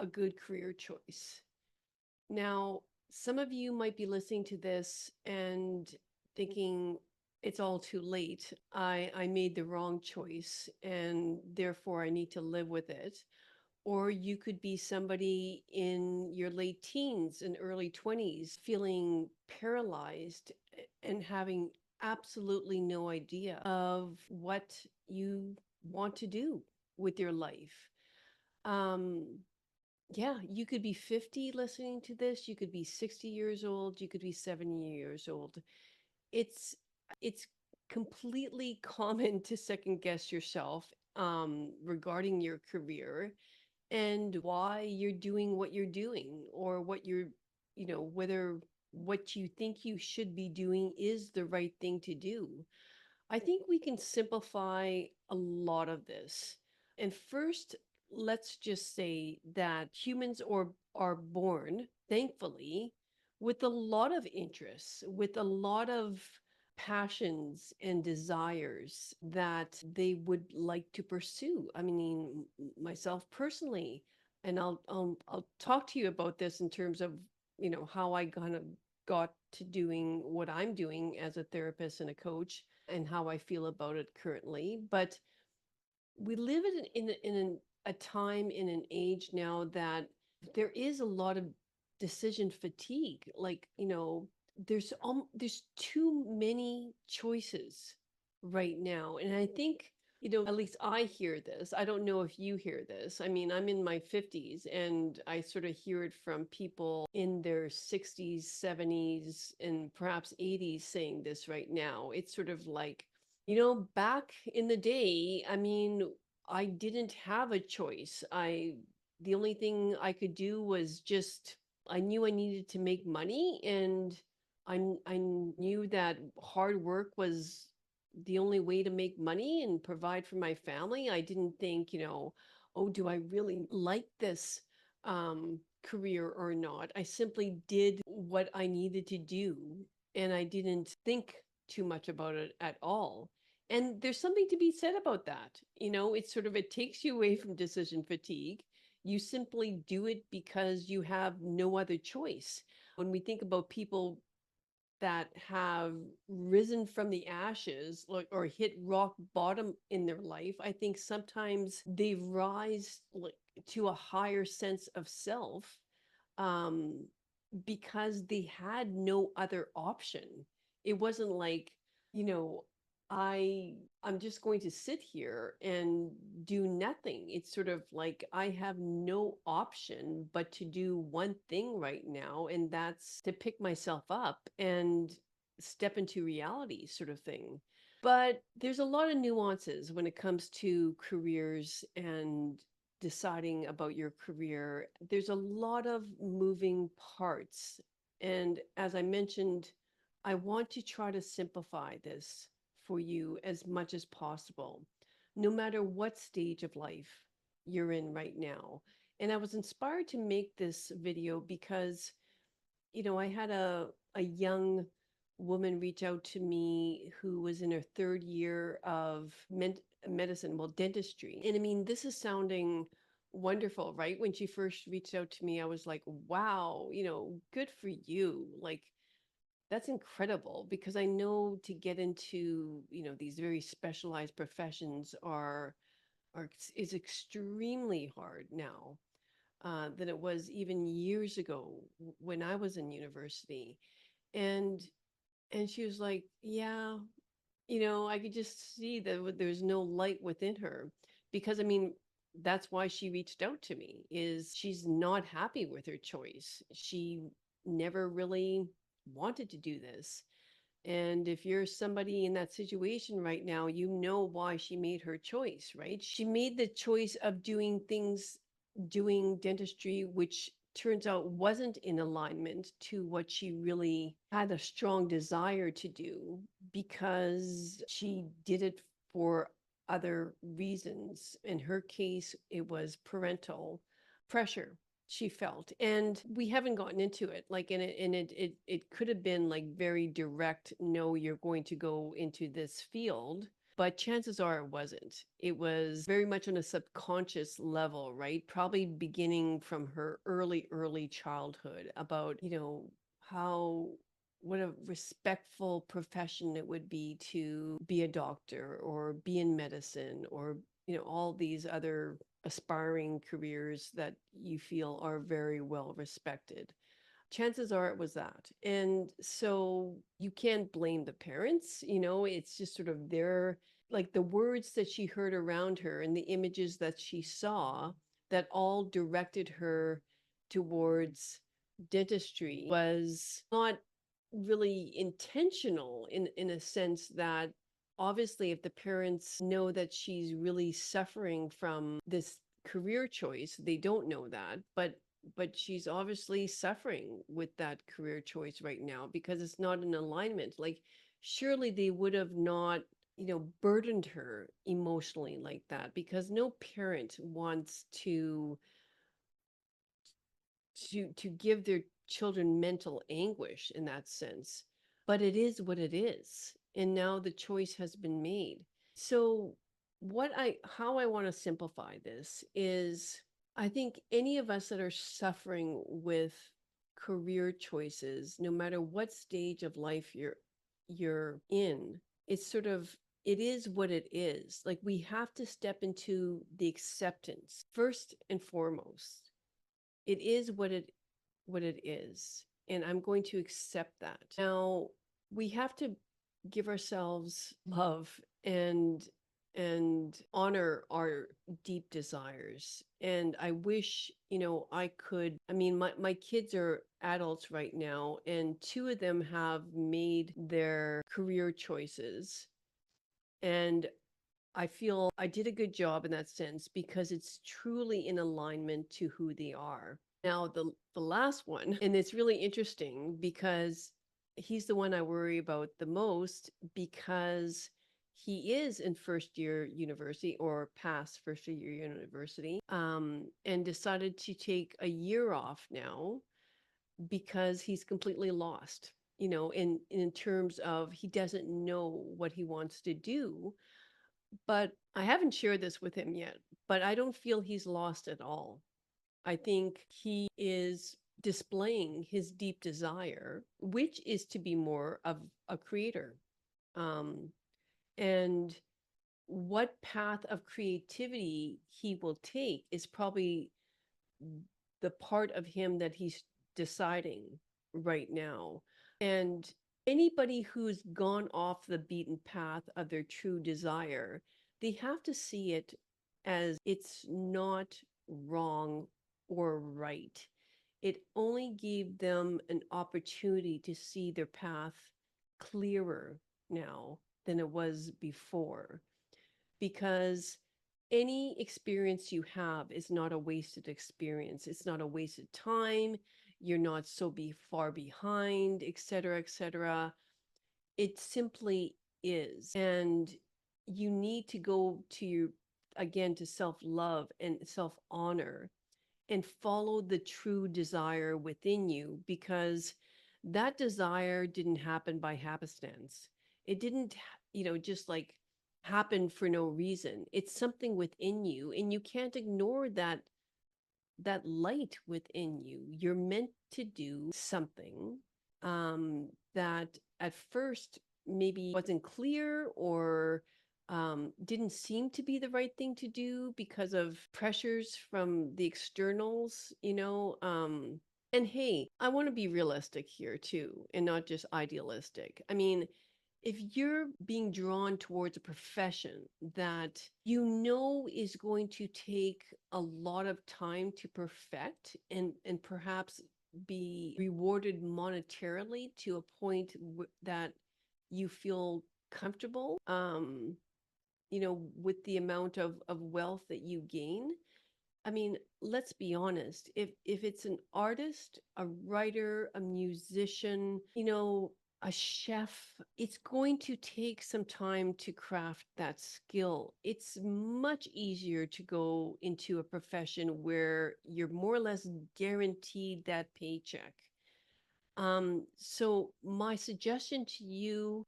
a good career choice. Now, some of you might be listening to this and thinking it's all too late. I made the wrong choice and therefore I need to live with it. Or you could be somebody in your late teens and early 20s feeling paralyzed and having absolutely no idea of what you want to do with your life. Um, yeah, you could be 50 listening to this, you could be 60 years old, you could be 70 years old. It's it's completely common to second guess yourself regarding your career and why you're doing what you're doing or what you're, whether what you think you should be doing is the right thing to do. I think we can simplify a lot of this. And first, let's just say that are born, thankfully, with a lot of interests, with a lot of passions and desires that they would like to pursue. I mean, myself personally, and I'll talk to you about this in terms of, how I kind of got to doing what I'm doing as a therapist and a coach and how I feel about it currently. But we live a time in an age now that there is a lot of decision fatigue. Like, there's too many choices right now. And I think, at least I hear this. I don't know if you hear this. I mean, I'm in my 50s and I sort of hear it from people in their 60s, 70s, and perhaps 80s saying this right now. It's sort of like, back in the day, I mean, I didn't have a choice. The only thing I could do was just, I knew I needed to make money and I knew that hard work was the only way to make money and provide for my family. I didn't think, oh, do I really like this career or not? I simply did what I needed to do and I didn't think too much about it at all. And there's something to be said about that. It's sort of, it takes you away from decision fatigue. You simply do it because you have no other choice. When we think about people that have risen from the ashes, like, or hit rock bottom in their life, I think sometimes they rise like to a higher sense of self, um, because they had no other option. It wasn't like, you know, I'm just going to sit here and do nothing. It's sort of like I have no option but to do one thing right now, and that's to pick myself up and step into reality, sort of thing. But there's a lot of nuances when it comes to careers and deciding about your career. There's a lot of moving parts. And as I mentioned, I want to try to simplify this for you as much as possible, no matter what stage of life you're in right now. And I was inspired to make this video because, I had a young woman reach out to me who was in her third year of medicine, well, dentistry. And I mean, this is sounding wonderful, right? When she first reached out to me, I was like, wow, good for you. Like, that's incredible because I know to get into, these very specialized professions is extremely hard now than it was even years ago when I was in university. And she was like, yeah, I could just see that there's no light within her because I mean, that's why she reached out to me is she's not happy with her choice. She never really wanted to do this. And if you're somebody in that situation right now, you know why she made her choice, right? She made the choice of doing dentistry, which turns out wasn't in alignment to what she really had a strong desire to do because she did it for other reasons. In her case, it was parental pressure she felt, and we haven't gotten into it like in it and it could have been like very direct, no, you're going to go into this field, but chances are it wasn't. It was very much on a subconscious level, right? Probably beginning from her early childhood about, how what a respectful profession it would be to be a doctor or be in medicine or, all these other aspiring careers that you feel are very well respected. Chances are it was that. And so you can't blame the parents, it's just sort of their, like the words that she heard around her and the images that she saw that all directed her towards dentistry was not really intentional in a sense that obviously if the parents know that she's really suffering from this career choice, they don't know that, but she's obviously suffering with that career choice right now because it's not in alignment. Like, surely they would have not, burdened her emotionally like that, because no parent wants to give their children mental anguish in that sense. But it is what it is. And now the choice has been made. So how I want to simplify this is, I think any of us that are suffering with career choices, no matter what stage of life you're in, it's sort of, it is what it is. Like, we have to step into the acceptance first and foremost. It is what it is, and I'm going to accept that. Now, we have to give ourselves love and honor our deep desires. And I wish, I could, I mean, my kids are adults right now, and two of them have made their career choices. And I feel I did a good job in that sense because it's truly in alignment to who they are. Now, the last one, and it's really interesting because he's the one I worry about the most, because he is in first year university or past first year university, and decided to take a year off now because he's completely lost, in terms of he doesn't know what he wants to do. But I haven't shared this with him yet, but I don't feel he's lost at all. I think he is displaying his deep desire, which is to be more of a creator. Um, and what path of creativity he will take is probably the part of him that he's deciding right now. And anybody who's gone off the beaten path of their true desire, they have to see it as it's not wrong or right. It only gave them an opportunity to see their path clearer now than it was before, because any experience you have is not a wasted experience. It's not a wasted time. You're not so far behind, et cetera, et cetera. It simply is. And you need to go to again, to self love and self honor and follow the true desire within you, because that desire didn't happen by happenstance. It didn't, just like happen for no reason. It's something within you, and you can't ignore that light within you. You're meant to do something that at first maybe wasn't clear, or didn't seem to be the right thing to do because of pressures from the externals, and hey, I want to be realistic here too, and not just idealistic. I mean, if you're being drawn towards a profession that is going to take a lot of time to perfect, and perhaps be rewarded monetarily to a point that you feel comfortable, with the amount of wealth that you gain. I mean, let's be honest. If it's an artist, a writer, a musician, a chef, it's going to take some time to craft that skill. It's much easier to go into a profession where you're more or less guaranteed that paycheck. So my suggestion to you,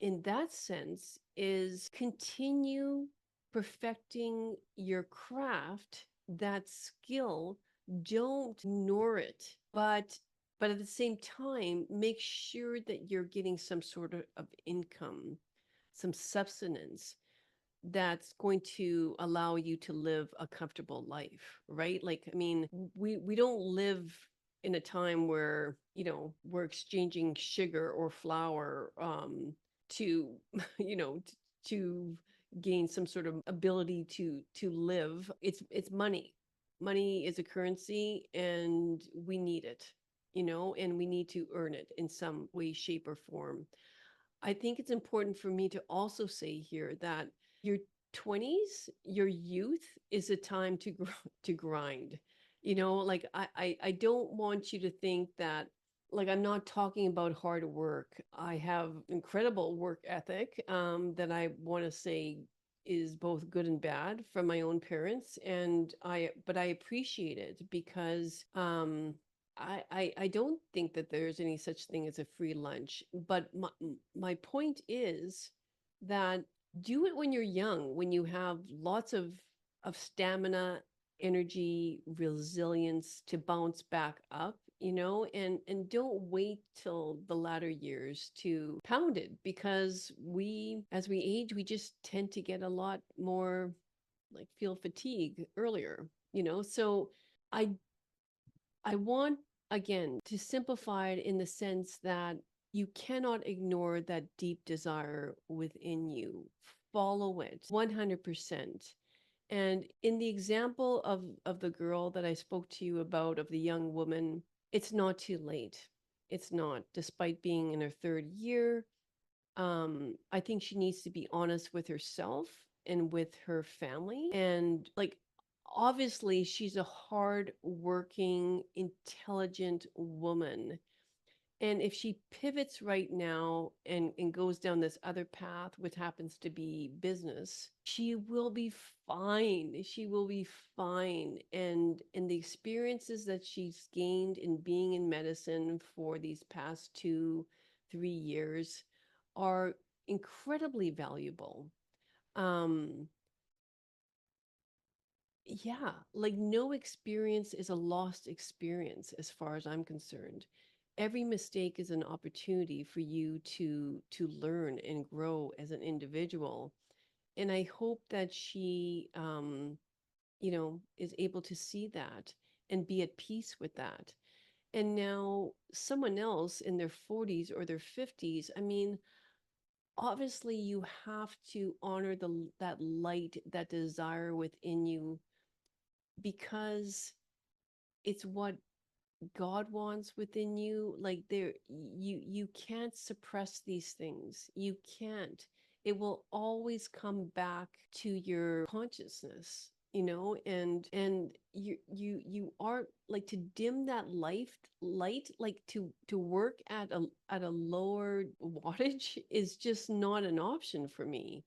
in that sense is continue perfecting your craft, that skill. Don't ignore it, but at the same time, make sure that you're getting some sort of income, some subsistence that's going to allow you to live a comfortable life, right? Like, I mean, we don't live in a time where, we're exchanging sugar or flour to, you know, t- to gain some sort of ability to live. It's money. Money is a currency and we need it, and we need to earn it in some way, shape, or form. I think it's important for me to also say here that your 20s, your youth is a time to to grind. Like I don't want you to think that, like, I'm not talking about hard work. I have incredible work ethic that I want to say is both good and bad from my own parents, and I appreciate it because I don't think that there's any such thing as a free lunch, but my point is that do it when you're young, when you have lots of stamina, energy, resilience to bounce back up, and don't wait till the latter years to pound it, because as we age, we just tend to get a lot more, like, feel fatigue earlier, so I I want, again, to simplify it in the sense that you cannot ignore that deep desire within you. Follow it 100%. And in the example of the girl that I spoke to you about, of the young woman, it's not too late. It's not, despite being in her third year. I think she needs to be honest with herself and with her family. And, like, obviously, she's a hard working, intelligent woman. And if she pivots right now and goes down this other path, which happens to be business, she will be fine. She will be fine. And the experiences that she's gained in being in medicine for these past 2, 3 years are incredibly valuable. Um, yeah, like, no experience is a lost experience as far as I'm concerned. Every mistake is an opportunity for you to learn and grow as an individual. And I hope that she is able to see that and be at peace with that. And now someone else in their 40s or their 50s, I mean, obviously you have to honor that light, that desire within you, because it's what God wants within you. Like, you can't suppress these things. You can't. It will always come back to your consciousness, and you aren't, like, to dim that light, like, to work at a lower wattage is just not an option for me.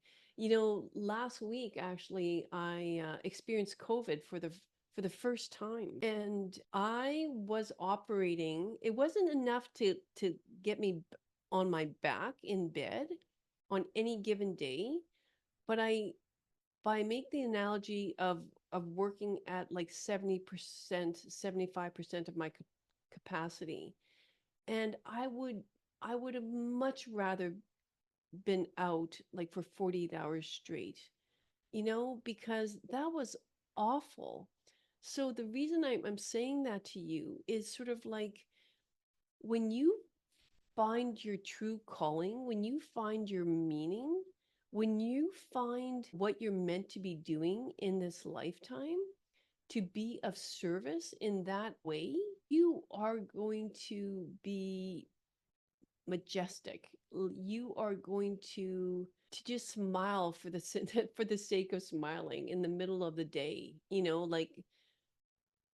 Last week, actually, I experienced COVID for the first time. And I was operating, it wasn't enough to get me on my back in bed on any given day, but I make the analogy of working at like 70%, 75% of my capacity. And I would have much rather been out, like, for 48 hours straight, because that was awful. So the reason I'm saying that to you is sort of like, when you find your true calling, when you find your meaning, when you find what you're meant to be doing in this lifetime, to be of service in that way, you are going to be majestic. You are going to just smile for the for the sake of smiling in the middle of the day. Like,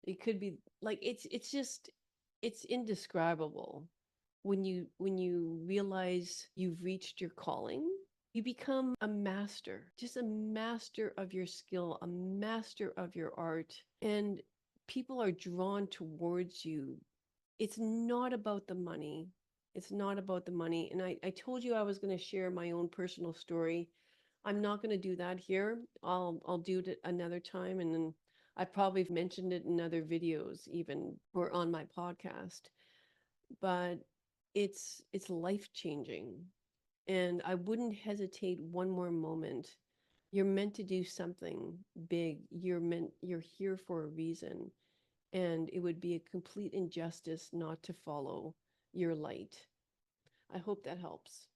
it could be like, it's just, it's indescribable when you realize you've reached your calling. You become a master, just a master of your skill, a master of your art, and people are drawn towards you. It's not about the money. It's not about the money. And I told you I was going to share my own personal story. I'm not going to do that here. I'll do it at another time, and then I probably mentioned it in other videos even or on my podcast. But it's life changing, and I wouldn't hesitate one more moment. You're meant to do something big. You're here for a reason, and it would be a complete injustice not to follow your light. I hope that helps.